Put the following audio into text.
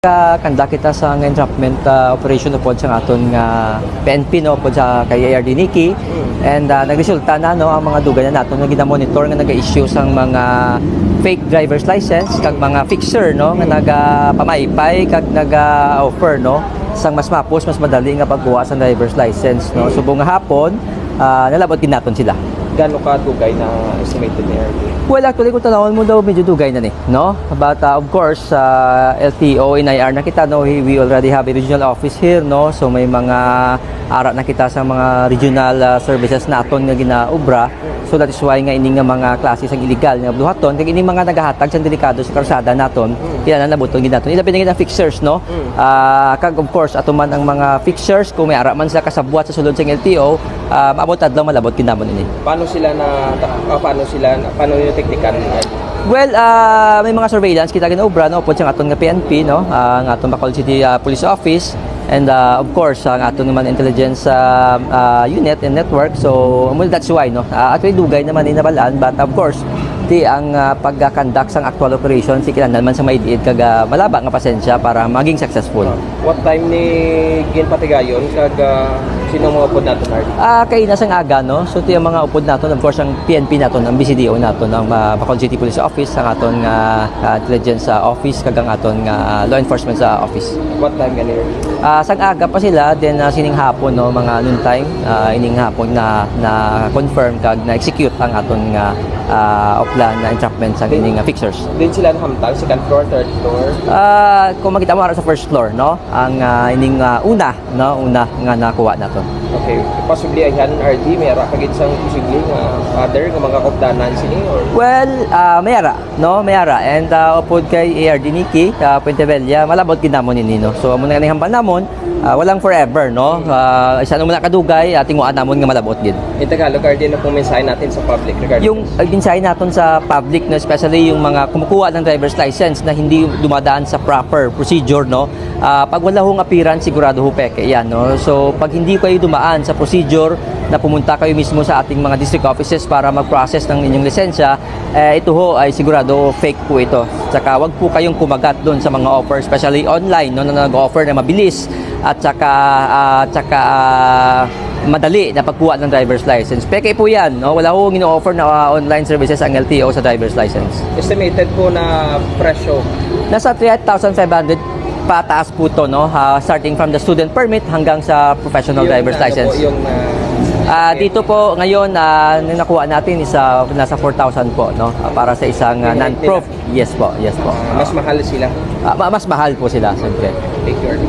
Kanda kita sa entrapment operation po sa aton nga PNP no po sa kay ARD Nikki and nagresulta na no ang mga dugay na nato nga gina-monitor nga naga-issue sang mga fake driver's license kag mga fixer no nga naga-pamaypay kag naga-offer no sang mas mapos mas madali nga pagkuha sa driver's license no subong nga hapon nalabot din naton sila. Gano'n ka dugay na estimated ni ARD? Well, actually, kung tanawin mo daw, medyo dugay na ni, no? But, of course, LTO, NIR na kita, no? We already have a regional office here, no? So, may mga ara na kita sa mga regional services naton nga ginaubra. So, that is why nga ining nga mga klase sa illegal nga bluhaton, kag ining mga nagahatag sa delikado sa karsada naton, kailangan nabuton ginaton. Ilabi na ang fixers, no? Kag, of course, ato man ang mga fixers, kung may ara man sila kasabwat sa sulod sa LTO, maabot adlaw malabot kinamon ini. Paano yung teknikan? Well, may mga surveillance kita ginaubra no pod sa aton nga PNP no, ang aton Bacolod City Police Office and of course ang aton naman intelligence unit and network. So that's why no. Actually dugay naman ni nabalaan but of course di ang pagka-conduct sang actual operation si kinahanglan man sa maidiid kag malaba nga pasensya para maging successful. What time ni ginpatigayon kag sino mga upod naton RD? Kay nasang aga no. So ti ang mga upod naton of course ang PNP naton, ang BCDO naton, ang Bacolod City Police Office, ang aton intelligence office kag ang aton law enforcement office. What time gani? Sang aga pa sila then sining hapon no mga noon time ining hapon na confirm kag na execute ang aton offline na entrapment sa ining fixers. Din sila nahamtang second floor, third floor. Kung makita mo ara sa first floor no ang ining una nga nakuha naton. Okay, possibly ayan RD may ara kagid sang posible nga other nga mga kopdanan sini or well may ara and upod kay ARD Nikki Puente Vella malabot ginamon ini no. So amo na hambal namon walang forever no. Isa nung muna kadugay tinguan namon nga malabot gid. in Tagalog RD na pong mensahe natin sa public regarding Yung mensahe naton sa public no, especially yung mga kumukuha ng driver's license na hindi dumadaan sa proper procedure no. Pag wala hong appearance sigurado ho peke yan no. So pag hindi kayo dumaan sa procedure na pumunta kayo mismo sa ating mga district offices para mag-process ng inyong lisensya, ito ho ay sigurado fake po ito. Tsaka wag po kayong kumagat doon sa mga offer, especially online no, na nag-offer na mabilis at tsaka madali na pagkuha ng driver's license. Peke po yan, no? Wala ho gino-offer na online services ang LTO sa driver's license. estimated po na presyo. Nasa 3,500 pataas po to no, starting from the student permit hanggang sa professional driver's license. Dito po ngayon nakuha natin nasa 4,000 po no, para sa isang non-prof. Yes po. Mas mahal sila. Mas mahal po sila siyempre. Thank you.